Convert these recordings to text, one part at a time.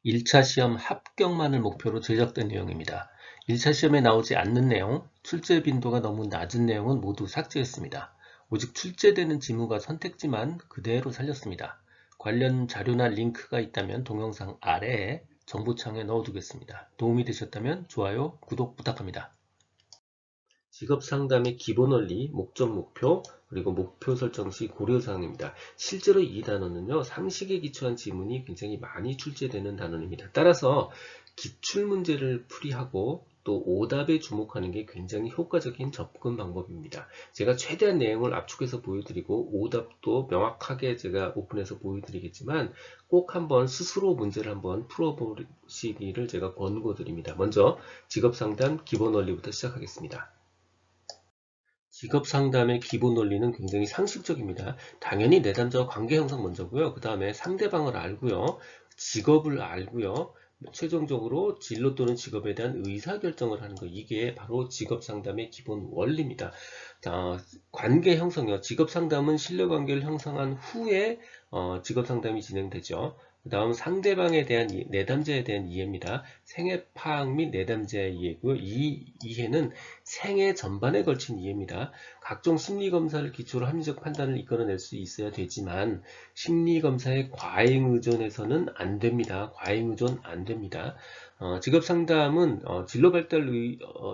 1차 시험 합격만을 목표로 제작된 내용입니다. 1차 시험에 나오지 않는 내용, 출제 빈도가 너무 낮은 내용은 모두 삭제했습니다. 오직 출제되는 지문과 선택지만 그대로 살렸습니다. 관련 자료나 링크가 있다면 동영상 아래에 정보창에 넣어두겠습니다. 도움이 되셨다면 좋아요, 구독 부탁합니다. 직업 상담의 기본 원리, 목적, 목표, 그리고 목표 설정 시 고려사항입니다. 실제로 이 단어는요, 상식에 기초한 지문이 굉장히 많이 출제되는 단어입니다. 따라서 기출 문제를 풀이하고 또 오답에 주목하는 게 굉장히 효과적인 접근 방법입니다. 제가 최대한 내용을 압축해서 보여드리고 오답도 명확하게 제가 오픈해서 보여드리겠지만 꼭 한번 스스로 문제를 한번 풀어보시기를 제가 권고드립니다. 먼저 직업상담 기본 원리부터 시작하겠습니다. 직업 상담의 기본 원리는 굉장히 상식적입니다. 당연히 내담자와 관계 형성 먼저고요. 그 다음에 상대방을 알고요. 직업을 알고요. 최종적으로 진로 또는 직업에 대한 의사결정을 하는 것. 이게 바로 직업 상담의 기본 원리입니다. 관계 형성이요. 직업 상담은 신뢰관계를 형성한 후에 직업 상담이 진행되죠. 그 다음 상대방에 대한 내담자에 대한 이해입니다. 생애 파악 및 내담자의 이해고요. 이 이해는 생애 전반에 걸친 이해입니다. 각종 심리검사를 기초로 합리적 판단을 이끌어낼 수 있어야 되지만 심리검사의 과잉의존에서는 안 됩니다. 과잉의존 안 됩니다. 직업상담은 진로발달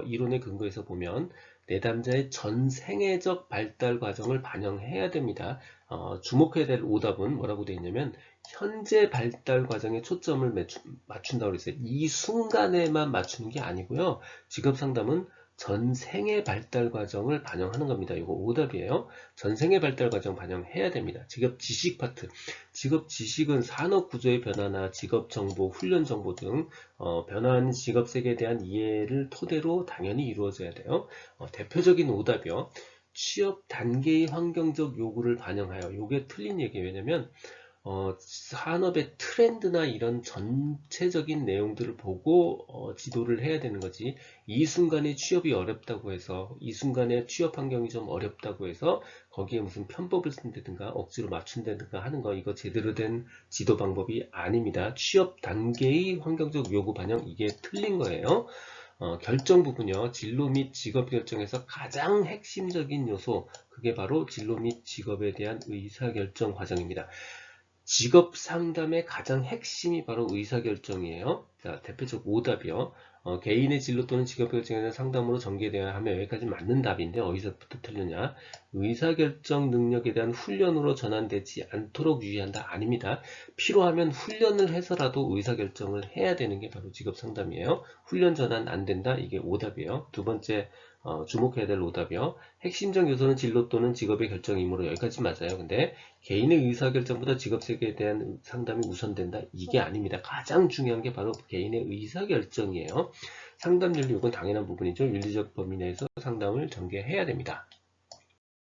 이론에 근거해서 보면 내담자의 전 생애적 발달 과정을 반영해야 됩니다. 주목해야 될 오답은 뭐라고 되어 있냐면 현재 발달 과정에 초점을 맞춘다고 그랬어요. 이 순간에만 맞추는 게 아니고요. 직업상담은 전생의 발달 과정을 반영하는 겁니다. 이거 오답이에요. 전생의 발달 과정 반영해야 됩니다. 직업 지식 파트. 직업 지식은 산업 구조의 변화나 직업 정보, 훈련 정보 등 변화하는 직업 세계에 대한 이해를 토대로 당연히 이루어져야 돼요. 대표적인 오답이요. 취업 단계의 환경적 요구를 반영하여. 이게 틀린 얘기예요. 왜냐면 산업의 트렌드나 이런 전체적인 내용들을 보고 지도를 해야 되는 거지. 이 순간에 취업이 어렵다고 해서 이 순간에 취업 환경이 좀 어렵다고 해서 거기에 무슨 편법을 쓴다든가 억지로 맞춘다든가 하는 거 이거 제대로 된 지도 방법이 아닙니다. 취업 단계의 환경적 요구 반영 이게 틀린 거예요. 결정 부분요. 진로 및 직업 결정에서 가장 핵심적인 요소 그게 바로 진로 및 직업에 대한 의사결정 과정입니다. 직업 상담의 가장 핵심이 바로 의사결정이에요. 자, 대표적 오답이요. 개인의 진로 또는 직업 결정에 대한 상담으로 전개되어야 하며 여기까지 맞는 답인데 어디서부터 틀렸냐? 의사결정 능력에 대한 훈련으로 전환되지 않도록 유의한다. 아닙니다. 필요하면 훈련을 해서라도 의사결정을 해야 되는 게 바로 직업 상담이에요. 훈련 전환 안 된다. 이게 오답이에요. 두 번째 주목해야 될 오답이요. 핵심적 요소는 진로 또는 직업의 결정이므로 여기까지 맞아요. 근데 개인의 의사결정보다 직업세계에 대한 상담이 우선된다? 이게 아닙니다. 가장 중요한 게 바로 개인의 의사결정이에요. 상담 윤리, 이건 당연한 부분이죠. 윤리적 범위 내에서 상담을 전개해야 됩니다.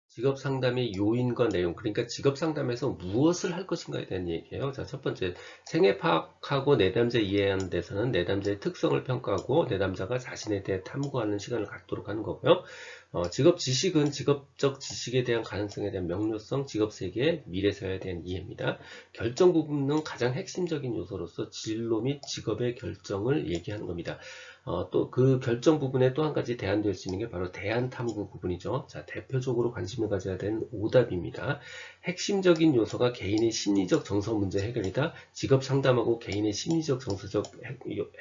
직업 상담의 요인과 내용, 그러니까 직업 상담에서 무엇을 할 것인가에 대한 얘기예요. 자, 첫 번째, 생애 파악하고 내담자 이해하는 데서는 내담자의 특성을 평가하고 내담자가 자신에 대해 탐구하는 시간을 갖도록 하는 거고요. 직업 지식은 직업적 지식에 대한 가능성에 대한 명료성, 직업 세계의 미래사회에 대한 이해입니다. 결정 부분은 가장 핵심적인 요소로서 진로 및 직업의 결정을 얘기하는 겁니다. 또 그 결정 부분에 또 한 가지 대안될 수 있는 게 바로 대안 탐구 부분이죠. 자, 대표적으로 관심을 가져야 되는 오답입니다. 핵심적인 요소가 개인의 심리적 정서 문제 해결이다. 직업 상담하고 개인의 심리적 정서적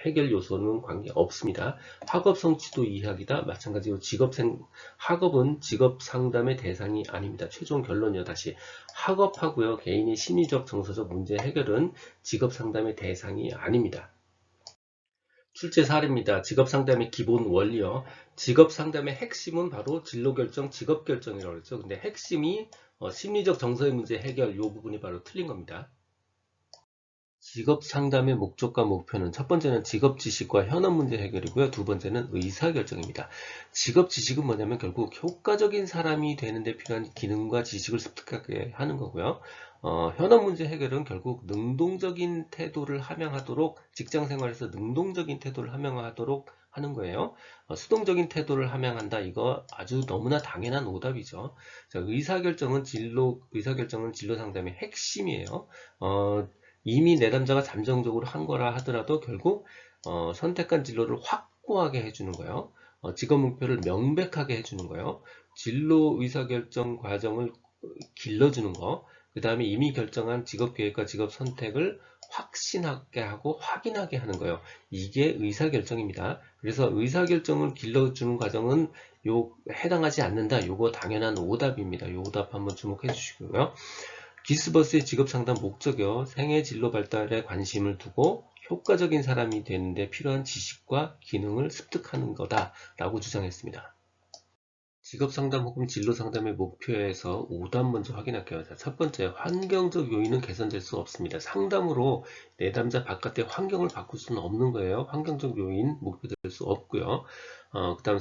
해결 요소는 관계 없습니다. 학업 성취도 이해하기다. 마찬가지로 학업은 직업 상담의 대상이 아닙니다. 최종 결론이요. 다시 학업하고요. 개인의 심리적 정서적 문제 해결은 직업 상담의 대상이 아닙니다. 출제 사례입니다. 직업 상담의 기본 원리요. 직업 상담의 핵심은 바로 진로 결정, 직업 결정이라고 그랬죠. 근데 핵심이 심리적 정서의 문제 해결 이 부분이 바로 틀린 겁니다. 직업 상담의 목적과 목표는 첫 번째는 직업 지식과 현업 문제 해결이고요. 두 번째는 의사결정입니다. 직업 지식은 뭐냐면 결국 효과적인 사람이 되는데 필요한 기능과 지식을 습득하게 하는 거고요. 현업 문제 해결은 결국 능동적인 태도를 함양하도록 직장 생활에서 능동적인 태도를 함양하도록 하는 거예요. 수동적인 태도를 함양한다. 이거 아주 너무나 당연한 오답이죠. 자, 의사결정은 진로 상담의 핵심이에요. 이미 내담자가 잠정적으로 한 거라 하더라도 결국 선택한 진로를 확고하게 해주는 거예요. 직업 목표를 명백하게 해주는 거예요. 진로 의사결정 과정을 길러주는 거, 그 다음에 이미 결정한 직업 계획과 직업 선택을 확신하게 하고 확인하게 하는 거예요. 이게 의사결정입니다. 그래서 의사결정을 길러주는 과정은 해당하지 않는다. 요거 당연한 오답입니다. 요 오답 한번 주목해 주시고요. 기스버스의 직업상담 목적이요. 생애 진로 발달에 관심을 두고 효과적인 사람이 되는데 필요한 지식과 기능을 습득하는 거다라고 주장했습니다. 직업상담 혹은 진로상담의 목표에서 오답 먼저 확인할게요. 자, 첫 번째, 환경적 요인은 개선될 수 없습니다. 상담으로 내담자 바깥의 환경을 바꿀 수는 없는 거예요. 환경적 요인 목표될 수 없고요. 그 다음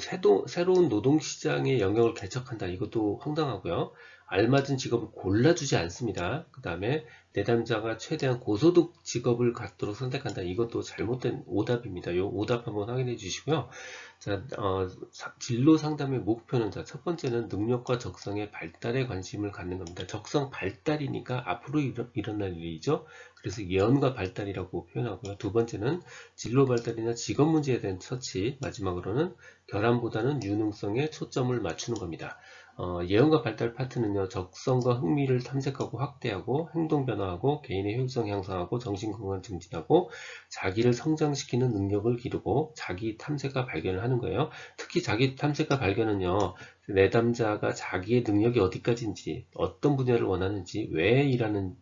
새로운 노동시장의 영역을 개척한다. 이것도 황당하고요. 알맞은 직업을 골라주지 않습니다. 그 다음에 내담자가 최대한 고소득 직업을 갖도록 선택한다. 이것도 잘못된 오답입니다. 이 오답 한번 확인해 주시고요. 자, 진로 상담의 목표는 첫 번째는 능력과 적성의 발달에 관심을 갖는 겁니다. 적성 발달이니까 앞으로 일어날 일이죠. 그래서 예언과 발달이라고 표현하고요. 두 번째는 진로 발달이나 직업 문제에 대한 처치, 마지막으로는 결함보다는 유능성에 초점을 맞추는 겁니다. 예언과 발달 파트는요, 적성과 흥미를 탐색하고 확대하고 행동 변화하고 개인의 효율성 향상하고 정신 건강 증진하고 자기를 성장시키는 능력을 기르고 자기 탐색과 발견을 하는 거예요. 특히 자기 탐색과 발견은요, 내담자가 자기의 능력이 어디까지인지, 어떤 분야를 원하는지, 왜 일하는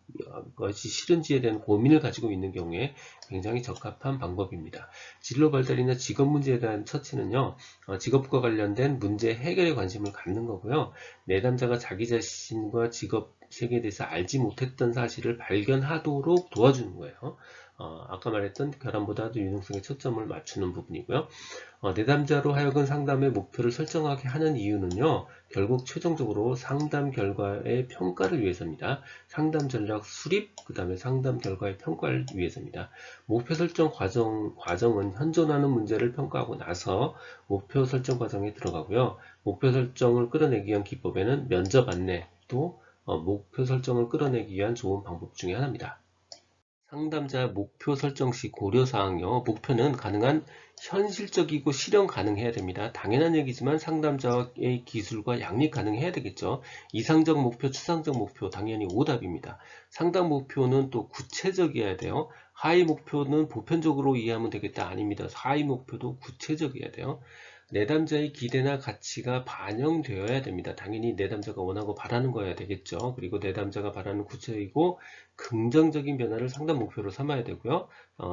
것이 싫은지에 대한 고민을 가지고 있는 경우에 굉장히 적합한 방법입니다. 진로 발달이나 직업 문제에 대한 처치는요, 직업과 관련된 문제 해결에 관심을 갖는 거고요. 내담자가 자기 자신과 직업 세계에 대해서 알지 못했던 사실을 발견하도록 도와주는 거예요. 아까 말했던 결함보다도 유능성에 초점을 맞추는 부분이고요. 내담자로 하여금 상담의 목표를 설정하게 하는 이유는요, 결국 최종적으로 상담 결과의 평가를 위해서입니다. 상담 전략 수립, 그 다음에 상담 결과의 평가를 위해서입니다. 목표 설정 과정은 현존하는 문제를 평가하고 나서 목표 설정 과정에 들어가고요. 목표 설정을 끌어내기 위한 기법에는 면접 안내도 목표 설정을 끌어내기 위한 좋은 방법 중에 하나입니다. 상담자 목표 설정 시 고려사항요. 목표는 가능한 현실적이고 실현 가능해야 됩니다. 당연한 얘기지만 상담자의 기술과 양립 가능해야 되겠죠. 이상적 목표, 추상적 목표 당연히 오답입니다. 상담 목표는 또 구체적이어야 돼요. 하위 목표는 보편적으로 이해하면 되겠다. 아닙니다. 하위 목표도 구체적이어야 돼요. 내담자의 기대나 가치가 반영되어야 됩니다. 당연히 내담자가 원하고 바라는 거여야 되겠죠. 그리고 내담자가 바라는 구체이고 긍정적인 변화를 상담 목표로 삼아야 되고요.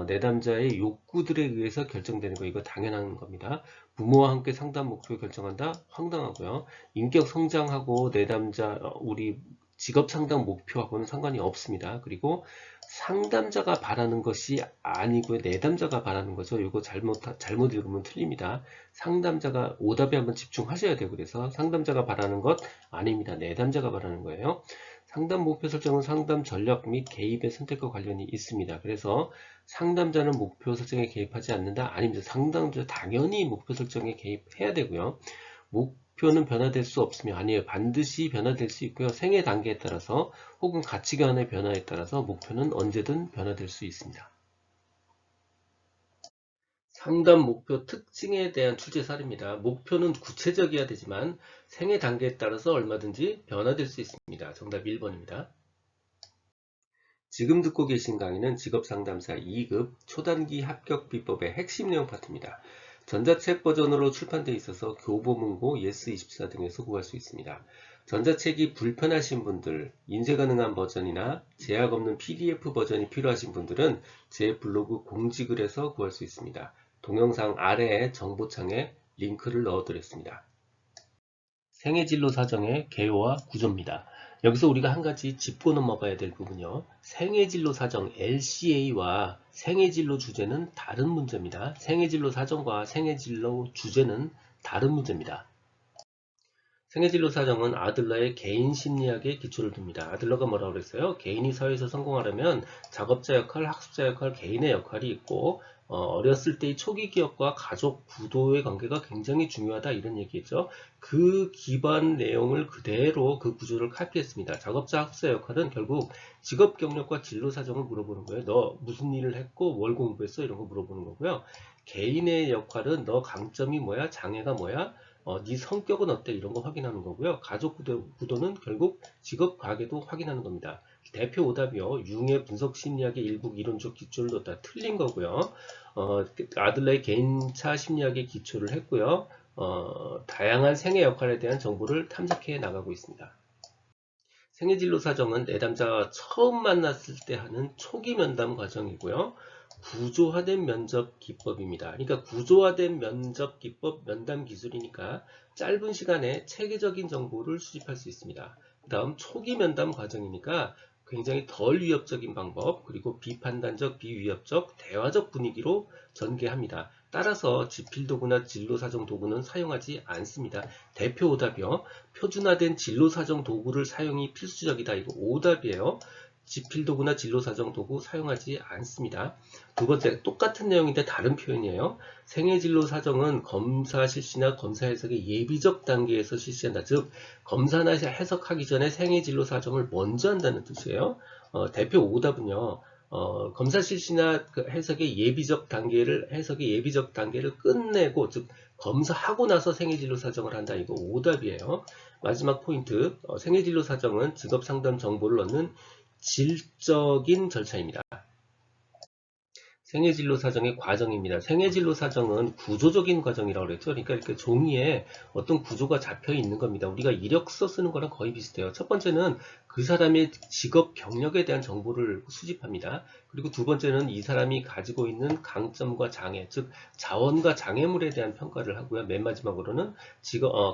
내담자의 욕구들에 의해서 결정되는 거 이거 당연한 겁니다. 부모와 함께 상담 목표 결정한다? 황당하고요. 인격 성장하고 내담자 우리 직업 상담 목표하고는 상관이 없습니다. 그리고 상담자가 바라는 것이 아니고요. 내담자가 바라는 거죠. 이거 잘못 읽으면 틀립니다. 상담자가 오답에 한번 집중하셔야 돼요. 그래서 상담자가 바라는 것 아닙니다. 내담자가 바라는 거예요. 상담 목표 설정은 상담 전략 및 개입의 선택과 관련이 있습니다. 그래서 상담자는 목표 설정에 개입하지 않는다? 아닙니다. 상담자 당연히 목표 설정에 개입해야 되고요. 목표는 변화될 수 없으며 아니에요. 반드시 변화될 수 있고요. 생애 단계에 따라서 혹은 가치관의 변화에 따라서 목표는 언제든 변화될 수 있습니다. 상담 목표 특징에 대한 출제 사례입니다. 목표는 구체적이어야 되지만 생애 단계에 따라서 얼마든지 변화될 수 있습니다. 정답 1번입니다. 지금 듣고 계신 강의는 직업상담사 2급 초단기 합격 비법의 핵심 내용 파트입니다. 전자책 버전으로 출판되어 있어서 교보문고, 예스24 등에서 구할 수 있습니다. 전자책이 불편하신 분들, 인쇄 가능한 버전이나 제약 없는 PDF 버전이 필요하신 분들은 제 블로그 공지글에서 구할 수 있습니다. 동영상 아래에 정보창에 링크를 넣어드렸습니다. 생애진로 사정의 개요와 구조입니다. 여기서 우리가 한 가지 짚고 넘어가야 될 부분이요. 생애진로 사정 LCA와 생애진로 주제는 다른 문제입니다. 생애진로 사정과 생애진로 주제는 다른 문제입니다. 생애진로 사정은 아들러의 개인 심리학에 기초를 둡니다. 아들러가 뭐라고 그랬어요? 개인이 사회에서 성공하려면 작업자 역할, 학습자 역할, 개인의 역할이 있고 어렸을 때의 초기 기억과 가족 구도의 관계가 굉장히 중요하다 이런 얘기죠. 그 기반 내용을 그대로 그 구조를 카피했습니다. 작업자, 학습자 역할은 결국 직업 경력과 진로 사정을 물어보는 거예요. 너 무슨 일을 했고 뭘 공부했어? 이런 거 물어보는 거고요. 개인의 역할은 너 강점이 뭐야? 장애가 뭐야? 네 성격은 어때? 이런 거 확인하는 거고요. 가족 구도는 결국 직업 가계도 확인하는 겁니다. 대표 오답이요. 융의 분석 심리학의 일부 이론적 기초를 뒀다. 틀린 거고요. 아들러의 개인차 심리학의 기초를 했고요. 다양한 생애 역할에 대한 정보를 탐색해 나가고 있습니다. 생애진로 사정은 내담자와 처음 만났을 때 하는 초기 면담 과정이고요. 구조화된 면접 기법입니다. 그러니까 구조화된 면접 기법, 면담 기술이니까 짧은 시간에 체계적인 정보를 수집할 수 있습니다. 그 다음 초기 면담 과정이니까 굉장히 덜 위협적인 방법, 그리고 비판단적, 비위협적, 대화적 분위기로 전개합니다. 따라서 지필도구나 진로사정 도구는 사용하지 않습니다. 대표 오답이요. 표준화된 진로사정 도구를 사용이 필수적이다. 이거 오답이에요. 지필도구나 진로사정 도구 사용하지 않습니다. 두 번째, 똑같은 내용인데 다른 표현이에요. 생애진로사정은 검사 실시나 검사 해석의 예비적 단계에서 실시한다. 즉, 검사나 해석하기 전에 생애진로사정을 먼저 한다는 뜻이에요. 대표 오답은요. 검사 실시나 그 해석의 예비적 단계를 끝내고, 즉 검사하고 나서 생애진로 사정을 한다. 이거 오답이에요. 마지막 포인트, 생애진로 사정은 직업상담 정보를 얻는 질적인 절차입니다. 생애진로 사정의 과정입니다. 생애진로 사정은 구조적인 과정이라고 그랬죠. 그러니까 이렇게 종이에 어떤 구조가 잡혀 있는 겁니다. 우리가 이력서 쓰는 거랑 거의 비슷해요. 첫 번째는 그 사람의 직업 경력에 대한 정보를 수집합니다. 그리고 두 번째는 이 사람이 가지고 있는 강점과 장애, 즉 자원과 장애물에 대한 평가를 하고요. 맨 마지막으로는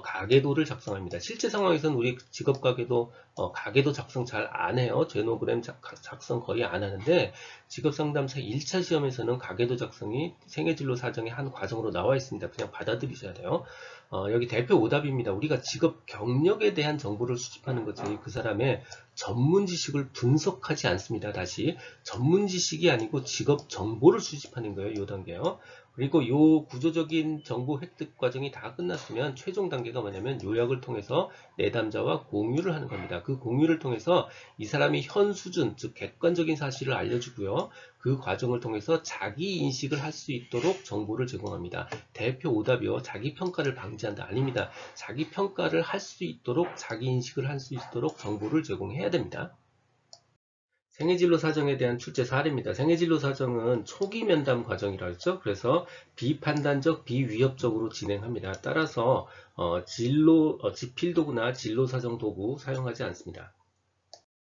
가계도를 작성합니다. 실제 상황에서는 우리 직업 가계도 작성 잘 안 해요. 제노그램 작성 거의 안 하는데 직업상담사 1차 시험에서는 가계도 작성이 생애진로 사정의 한 과정으로 나와 있습니다. 그냥 받아들이셔야 돼요. 여기 대표 오답입니다. 우리가 직업 경력에 대한 정보를 수집하는 거지 그 사람의 전문 지식을 분석하지 않습니다. 다시 전문 지식이 아니고 직업 정보를 수집하는 거예요. 이 단계요. 그리고 이 구조적인 정보 획득 과정이 다 끝났으면 최종 단계가 뭐냐면 요약을 통해서 내담자와 공유를 하는 겁니다. 그 공유를 통해서 이 사람이 현 수준, 즉 객관적인 사실을 알려주고요. 그 과정을 통해서 자기 인식을 할 수 있도록 정보를 제공합니다. 대표 오답이요. 자기 평가를 방지한다. 아닙니다. 자기 평가를 할 수 있도록, 자기 인식을 할 수 있도록 정보를 제공해야 됩니다. 생애진로 사정에 대한 출제 사례입니다. 생애진로 사정은 초기 면담 과정이라고 했죠. 그래서 비판단적, 비위협적으로 진행합니다. 따라서 지필도구나 진로사정 도구 사용하지 않습니다.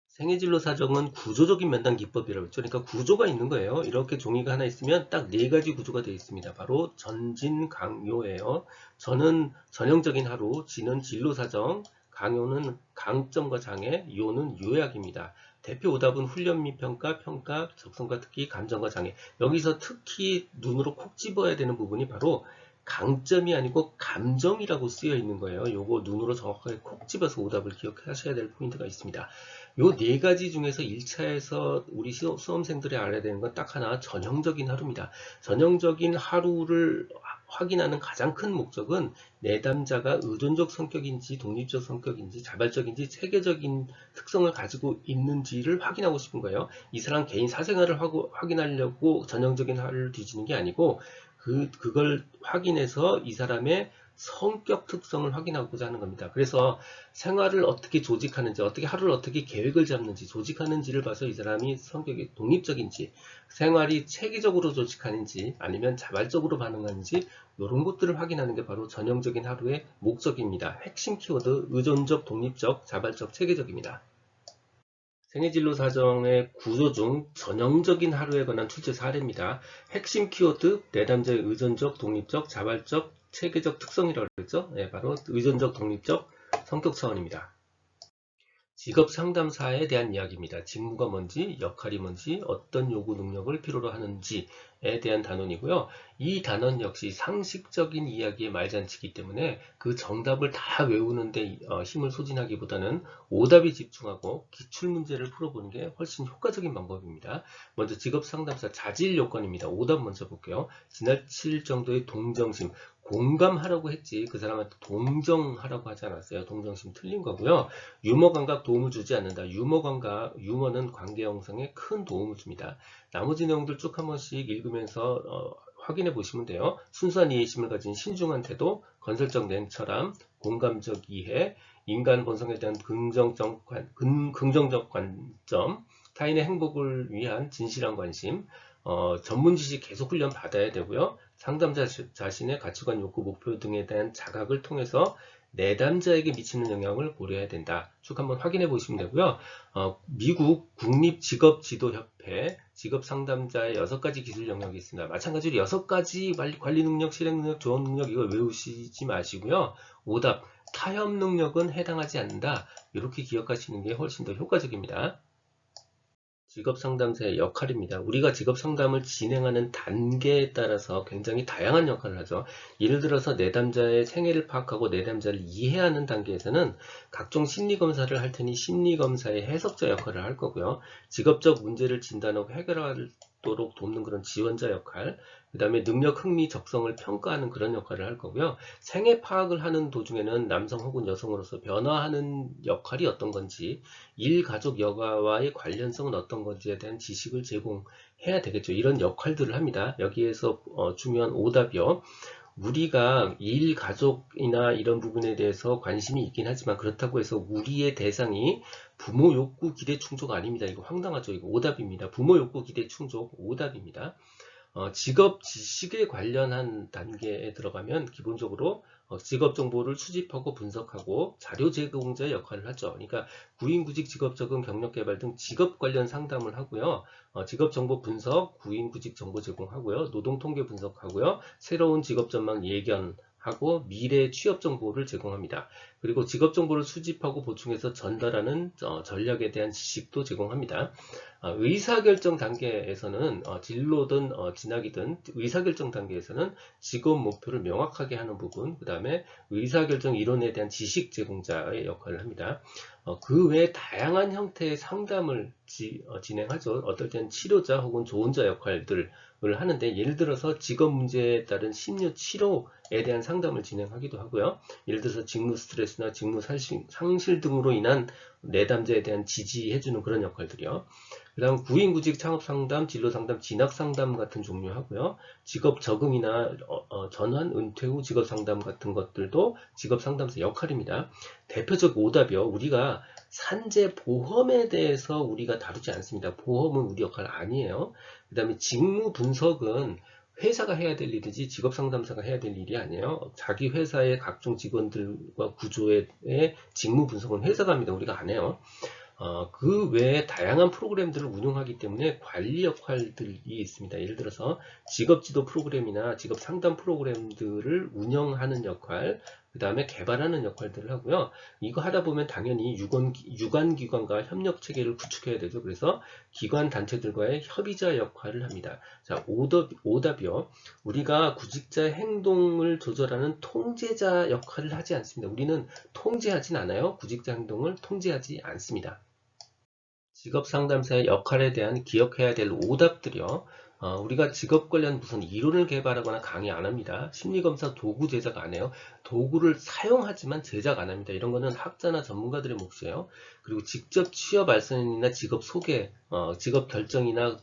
생애진로 사정은 구조적인 면담 기법이라고 했죠. 그러니까 구조가 있는 거예요. 이렇게 종이가 하나 있으면 딱 네 가지 구조가 되어 있습니다. 바로 전진, 강요예요. 전은 전형적인 하루, 진은 진로 사정, 강요는 강점과 장애, 요는 요약입니다. 대표 오답은 훈련 및 평가, 적성과 특기, 감정과 장애. 여기서 특히 눈으로 콕 집어야 되는 부분이 바로 강점이 아니고 감정이라고 쓰여 있는 거예요. 요거 눈으로 정확하게 콕 집어서 오답을 기억하셔야 될 포인트가 있습니다. 요 네 가지 중에서 1차에서 우리 수험생들이 알아야 되는 건 딱 하나, 전형적인 하루입니다. 전형적인 하루를 확인하는 가장 큰 목적은 내담자가 의존적 성격인지 독립적 성격인지 자발적인지 체계적인 특성을 가지고 있는지를 확인하고 싶은 거예요. 이 사람 개인 사생활을 확인하려고 전형적인 하루를 뒤지는 게 아니고 그걸 확인해서 이 사람의 성격 특성을 확인하고자 하는 겁니다. 그래서 생활을 어떻게 조직하는지, 하루를 어떻게 계획을 잡는지, 조직하는지를 봐서 이 사람이 성격이 독립적인지, 생활이 체계적으로 조직하는지, 아니면 자발적으로 반응하는지, 이런 것들을 확인하는 게 바로 전형적인 하루의 목적입니다. 핵심 키워드, 의존적, 독립적, 자발적, 체계적입니다. 생애진로 사정의 구조 중 전형적인 하루에 관한 출제 사례입니다. 핵심 키워드, 내담자의 의존적, 독립적, 자발적, 체계적 특성이라고 그랬죠. 네, 바로 의존적, 독립적 성격 차원입니다. 직업 상담사에 대한 이야기입니다. 직무가 뭔지, 역할이 뭔지, 어떤 요구 능력을 필요로 하는지에 대한 단원이고요. 이 단원 역시 상식적인 이야기의 말잔치이기 때문에 그 정답을 다 외우는데 힘을 소진하기보다는 오답에 집중하고 기출문제를 풀어보는 게 훨씬 효과적인 방법입니다. 먼저 직업 상담사 자질 요건입니다. 오답 먼저 볼게요. 지나칠 정도의 동정심, 공감하라고 했지 그 사람한테 동정하라고 하지 않았어요. 동정심 틀린 거고요. 유머 감각 도움을 주지 않는다. 유머 감각, 유머는 관계 형성에 큰 도움을 줍니다. 나머지 내용들 쭉 한 번씩 읽으면서 확인해 보시면 돼요. 순수한 이해심을 가진 신중한 태도, 건설적 냉철함, 공감적 이해, 인간 본성에 대한 긍정적 관점, 타인의 행복을 위한 진실한 관심, 전문 지식 계속 훈련 받아야 되고요. 상담자 자신의 가치관, 욕구, 목표 등에 대한 자각을 통해서 내담자에게 미치는 영향을 고려해야 된다. 쭉 한번 확인해 보시면 되고요. 미국 국립직업지도협회 직업상담자의 6가지 기술 영역이 있습니다. 마찬가지로 6가지 관리 능력, 실행 능력, 조언 능력 이걸 외우시지 마시고요. 오답, 타협 능력은 해당하지 않는다. 이렇게 기억하시는 게 훨씬 더 효과적입니다. 직업상담사의 역할입니다. 우리가 직업상담을 진행하는 단계에 따라서 굉장히 다양한 역할을 하죠. 예를 들어서 내담자의 생애를 파악하고 내담자를 이해하는 단계에서는 각종 심리검사를 할 테니 심리검사의 해석자 역할을 할 거고요. 직업적 문제를 진단하고 해결하도록 돕는 그런 지원자 역할, 그 다음에 능력, 흥미, 적성을 평가하는 그런 역할을 할 거고요. 생애 파악을 하는 도중에는 남성 혹은 여성으로서 변화하는 역할이 어떤 건지, 일, 가족, 여가와의 관련성은 어떤 건지에 대한 지식을 제공해야 되겠죠. 이런 역할들을 합니다. 여기에서 중요한 오답이요. 우리가 일, 가족이나 이런 부분에 대해서 관심이 있긴 하지만 그렇다고 해서 우리의 대상이 부모 욕구, 기대 충족 아닙니다. 이거 황당하죠. 이거 오답입니다. 부모 욕구, 기대 충족 오답입니다. 직업 지식에 관련한 단계에 들어가면 기본적으로 직업 정보를 수집하고 분석하고 자료 제공자 역할을 하죠. 그러니까 구인구직 직업적응 경력개발 등 직업 관련 상담을 하고요. 직업 정보 분석, 구인구직 정보 제공하고요. 노동통계 분석하고요. 새로운 직업 전망 예견하고 미래 취업 정보를 제공합니다. 그리고 직업 정보를 수집하고 보충해서 전달하는 전략에 대한 지식도 제공합니다. 의사결정 단계에서는 진로든 진학이든 의사결정 단계에서는 직업 목표를 명확하게 하는 부분, 그 다음에 의사결정 이론에 대한 지식 제공자의 역할을 합니다. 그 외에 다양한 형태의 상담을 진행하죠. 어떨 때는 치료자 혹은 조언자 역할들을 하는데 예를 들어서 직업 문제에 따른 심리 치료에 대한 상담을 진행하기도 하고요. 예를 들어서 직무 스트레스나 직무 상실 등으로 인한 내담자에 대한 지지해주는 그런 역할들이요. 그 다음 구인구직 창업상담, 진로상담, 진학상담 같은 종류 하고요. 직업 적응이나 전환, 은퇴 후 직업상담 같은 것들도 직업상담사 역할입니다. 대표적 오답이요. 우리가 산재 보험에 대해서 우리가 다루지 않습니다. 보험은 우리 역할 아니에요. 그 다음에 직무 분석은 회사가 해야 될 일이지 직업상담사가 해야 될 일이 아니에요. 자기 회사의 각종 직원들과 구조의 직무 분석은 회사가 합니다. 우리가 안 해요. 그 외에 다양한 프로그램들을 운영하기 때문에 관리 역할들이 있습니다. 예를 들어서 직업지도 프로그램이나 직업 상담 프로그램들을 운영하는 역할, 그 다음에 개발하는 역할들을 하고요. 이거 하다 보면 당연히 유관기관과 협력 체계를 구축해야 되죠. 그래서 기관 단체들과의 협의자 역할을 합니다. 자, 오답이요. 우리가 구직자의 행동을 조절하는 통제자 역할을 하지 않습니다. 우리는 통제하진 않아요. 구직자 행동을 통제하지 않습니다. 직업 상담사의 역할에 대한 기억해야 될 오답들이요. 우리가 직업 관련 무슨 이론을 개발하거나 강의 안 합니다. 심리검사 도구 제작 안 해요. 도구를 사용하지만 제작 안 합니다. 이런 거는 학자나 전문가들의 몫이에요. 그리고 직접 취업 알선이나 직업 소개, 직업 결정이나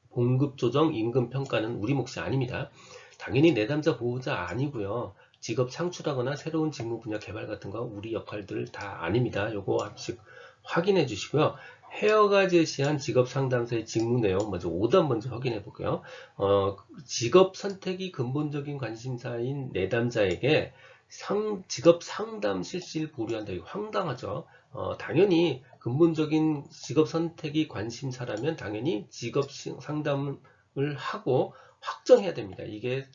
봉급 조정, 임금 평가는 우리 몫이 아닙니다. 당연히 내담자 보호자 아니고요. 직업 창출하거나 새로운 직무 분야 개발 같은 거 우리 역할들 다 아닙니다. 요거 한번씩 확인해 주시고요. 헤어가 제시한 직업 상담사의 직무 내용 먼저 오답 먼저 확인해 볼게요. 직업 선택이 근본적인 관심사인 내담자에게 직업 상담 실시를 보류한다. 이거 황당하죠. 당연히 근본적인 직업 선택이 관심사라면 당연히 직업 상담을 하고 확정해야 됩니다. 이게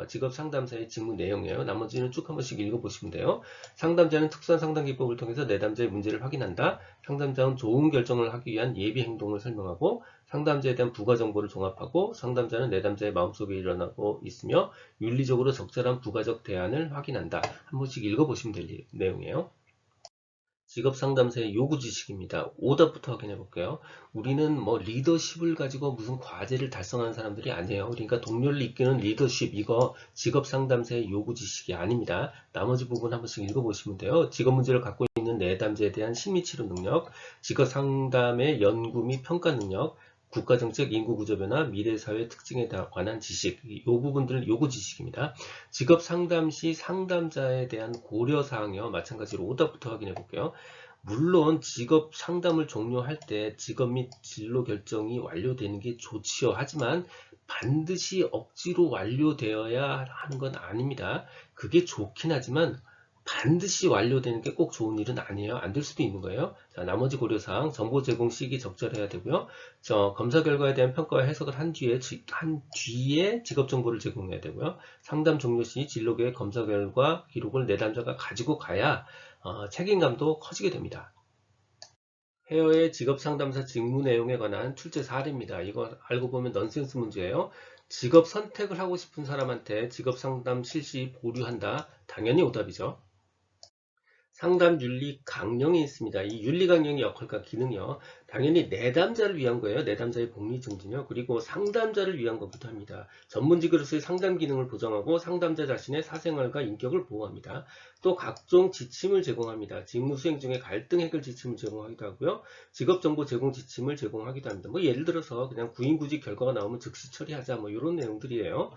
직업 상담사의 직무 내용이에요. 나머지는 쭉 한 번씩 읽어보시면 돼요. 상담자는 특수한 상담 기법을 통해서 내담자의 문제를 확인한다. 상담자는 좋은 결정을 하기 위한 예비 행동을 설명하고, 상담자에 대한 부가 정보를 종합하고, 상담자는 내담자의 마음속에 일어나고 있으며 윤리적으로 적절한 부가적 대안을 확인한다. 한 번씩 읽어보시면 될 내용이에요. 직업 상담사의 요구 지식입니다. 오답부터 확인해 볼게요. 우리는 뭐 리더십을 가지고 무슨 과제를 달성하는 사람들이 아니에요. 그러니까 동료를 이끄는 리더십, 이거 직업 상담사의 요구 지식이 아닙니다. 나머지 부분 한 번씩 읽어보시면 돼요. 직업 문제를 갖고 있는 내담자에 대한 심리치료 능력, 직업 상담의 연구 및 평가 능력, 국가정책, 인구구조 변화, 미래사회 특징에 관한 지식, 이 부분들 요구 지식입니다. 직업 상담 시 상담자에 대한 고려사항이요. 마찬가지로 오답부터 확인해 볼게요. 물론 직업 상담을 종료할 때 직업 및 진로 결정이 완료되는 게 좋지요. 하지만 반드시 억지로 완료되어야 하는 건 아닙니다. 그게 좋긴 하지만 반드시 완료되는 게 꼭 좋은 일은 아니에요. 안 될 수도 있는 거예요. 자, 나머지 고려사항, 정보 제공 시기 적절해야 되고요. 검사 결과에 대한 평가와 해석을 한 뒤에 직업 정보를 제공해야 되고요. 상담 종료 시 진로 계획 검사 결과 기록을 내담자가 가지고 가야 책임감도 커지게 됩니다. 헤어의 직업 상담사 직무 내용에 관한 출제 사례입니다. 이거 알고 보면 넌센스 문제예요. 직업 선택을 하고 싶은 사람한테 직업 상담 실시 보류한다. 당연히 오답이죠. 상담 윤리 강령이 있습니다. 이 윤리 강령의 역할과 기능이요. 당연히 내담자를 위한 거예요. 내담자의 복리 증진요. 그리고 상담자를 위한 거기도 합니다. 전문직으로서의 상담 기능을 보장하고 상담자 자신의 사생활과 인격을 보호합니다. 또 각종 지침을 제공합니다. 직무 수행 중에 갈등 해결 지침을 제공하기도 하고요. 직업 정보 제공 지침을 제공하기도 합니다. 뭐 예를 들어서 그냥 구인구직 결과가 나오면 즉시 처리하자 뭐 이런 내용들이에요.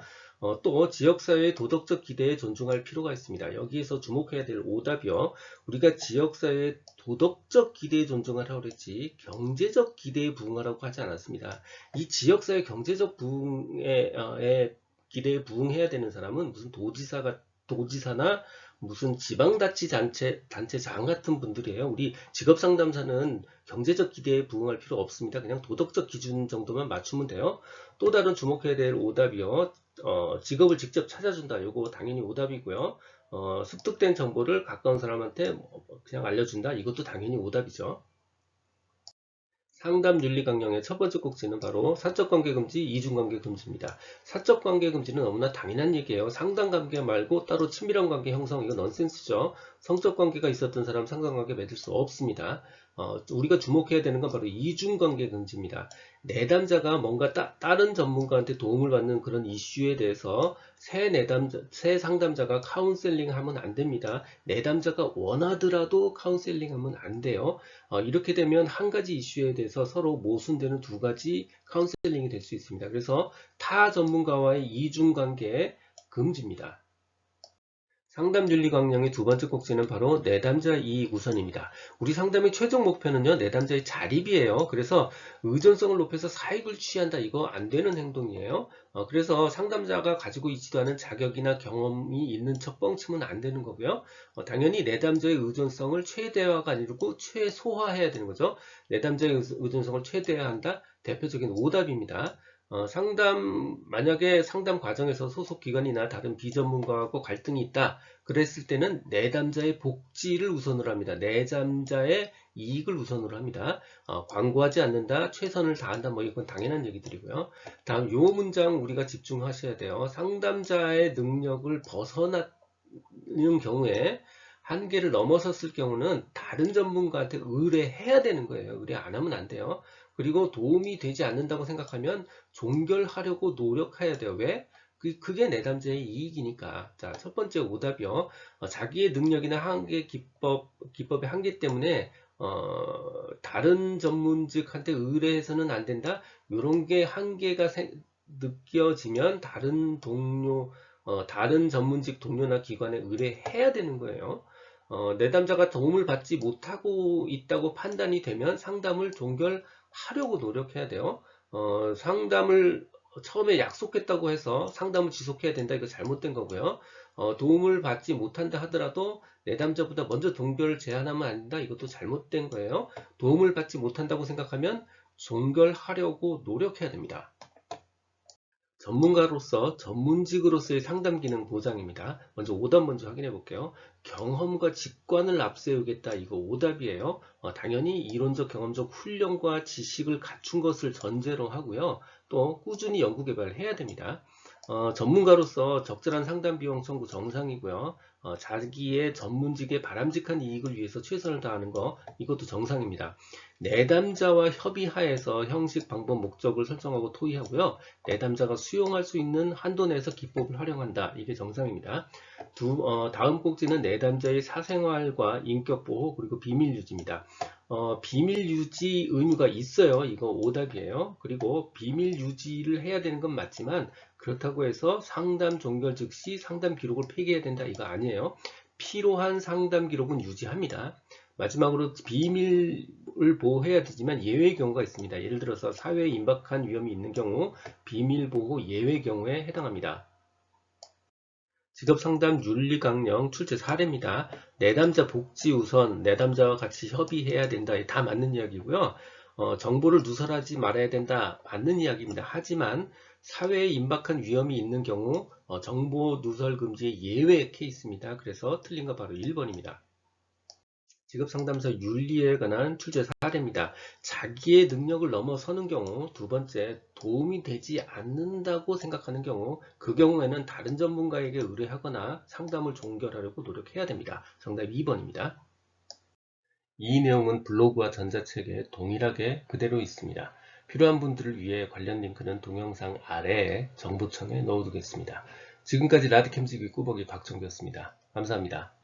또 지역사회의 도덕적 기대에 존중할 필요가 있습니다. 여기에서 주목해야 될 오답이요. 우리가 지역사회의 도덕적 기대에 존중하라고 그랬지 경제적 기대에 부응하라고 하지 않았습니다. 이 지역사회 경제적 기대에 부응해야 되는 사람은 무슨 도지사나 무슨 지방자치단체장 같은 분들이에요. 우리 직업상담사는 경제적 기대에 부응할 필요 없습니다. 그냥 도덕적 기준 정도만 맞추면 돼요. 또 다른 주목해야 될 오답이요. 직업을 직접 찾아준다. 요거 당연히 오답이고요. 습득된 정보를 가까운 사람한테 그냥 알려준다. 이것도 당연히 오답이죠. 상담 윤리 강령의 첫 번째 꼭지는 바로 사적 관계 금지, 이중 관계 금지입니다. 사적 관계 금지는 너무나 당연한 얘기예요. 상담 관계 말고 따로 친밀한 관계 형성, 이거 넌센스죠. 성적 관계가 있었던 사람 상담 관계 맺을 수 없습니다. 우리가 주목해야 되는 건 바로 이중 관계 금지입니다. 내담자가 뭔가 다른 전문가한테 도움을 받는 그런 이슈에 대해서 새 상담자가 카운셀링 하면 안 됩니다. 내담자가 원하더라도 카운셀링 하면 안 돼요. 이렇게 되면 한 가지 이슈에 대해서 서로 모순되는 두 가지 카운셀링이 될 수 있습니다. 그래서 타 전문가와의 이중관계 금지입니다. 상담윤리 강령의 두 번째 꼭지는 바로 내담자 이익 우선입니다. 우리 상담의 최종 목표는요, 내담자의 자립이에요. 그래서 의존성을 높여서 사익을 취한다. 이거 안 되는 행동이에요. 그래서 상담자가 가지고 있지도 않은 자격이나 경험이 있는 척 뻥치면 안 되는 거고요. 당연히 내담자의 의존성을 최대화가 아니고 최소화해야 되는 거죠. 내담자의 의존성을 최대화한다. 대표적인 오답입니다. 만약에 상담 과정에서 소속 기관이나 다른 비전문가하고 갈등이 있다. 그랬을 때는 내담자의 복지를 우선으로 합니다. 내담자의 이익을 우선으로 합니다. 광고하지 않는다, 최선을 다한다, 뭐 이건 당연한 얘기들이고요. 다음 요 문장 우리가 집중하셔야 돼요. 상담자의 능력을 벗어나는 경우에 한계를 넘어섰을 경우는 다른 전문가한테 의뢰해야 되는 거예요. 의뢰 안 하면 안 돼요. 그리고 도움이 되지 않는다고 생각하면 종결하려고 노력해야 돼요. 왜? 그게 내담자의 이익이니까. 자, 첫 번째 오답이요. 자기의 능력이나 기법의 한계 때문에 다른 전문직한테 의뢰해서는 안 된다. 이런 게 한계가 느껴지면 다른 전문직 동료나 기관에 의뢰해야 되는 거예요. 내담자가 도움을 받지 못하고 있다고 판단이 되면 상담을 종결하려고 노력해야 돼요. 상담을 처음에 약속했다고 해서 상담을 지속해야 된다. 이거 잘못된 거고요. 도움을 받지 못한다 하더라도 내담자보다 먼저 종결 제한하면 안 된다. 이것도 잘못된 거예요. 도움을 받지 못한다고 생각하면 종결하려고 노력해야 됩니다. 전문가로서 전문직으로서의 상담 기능 보장입니다. 먼저 오답 먼저 확인해 볼게요. 경험과 직관을 앞세우겠다. 이거 오답이에요. 당연히 이론적 경험적 훈련과 지식을 갖춘 것을 전제로 하고요. 또 꾸준히 연구 개발을 해야 됩니다. 전문가로서 적절한 상담 비용 청구 정상이고요. 자기의 전문직의 바람직한 이익을 위해서 최선을 다하는 거 이것도 정상입니다. 내담자와 협의하에서 형식, 방법, 목적을 설정하고 토의하고요. 내담자가 수용할 수 있는 한도 내에서 기법을 활용한다. 이게 정상입니다. 다음 꼭지는 내담자의 사생활과 인격 보호 그리고 비밀 유지입니다. 비밀 유지 의무가 있어요. 이거 오답이에요. 그리고 비밀 유지를 해야 되는 건 맞지만 그렇다고 해서 상담 종결 즉시 상담 기록을 폐기해야 된다. 이거 아니에요. 필요한 상담 기록은 유지합니다. 마지막으로 비밀을 보호해야 되지만 예외의 경우가 있습니다. 예를 들어서 사회에 임박한 위험이 있는 경우 비밀보호 예외 경우에 해당합니다. 직업상담 윤리강령 출제 사례입니다. 내담자 복지 우선, 내담자와 같이 협의해야 된다. 다 맞는 이야기고요. 정보를 누설하지 말아야 된다. 맞는 이야기입니다. 하지만 사회에 임박한 위험이 있는 경우 정보 누설 금지의 예외 케이스입니다. 그래서 틀린 거 바로 1번입니다. 직업상담사 윤리에 관한 출제 사례입니다. 자기의 능력을 넘어서는 경우, 두 번째, 도움이 되지 않는다고 생각하는 경우, 그 경우에는 다른 전문가에게 의뢰하거나 상담을 종결하려고 노력해야 됩니다. 정답 2번입니다. 이 내용은 블로그와 전자책에 동일하게 그대로 있습니다. 필요한 분들을 위해 관련 링크는 동영상 아래에 정보창에 넣어두겠습니다. 지금까지 라디캠지기 꾸벅이 박정규였습니다. 감사합니다.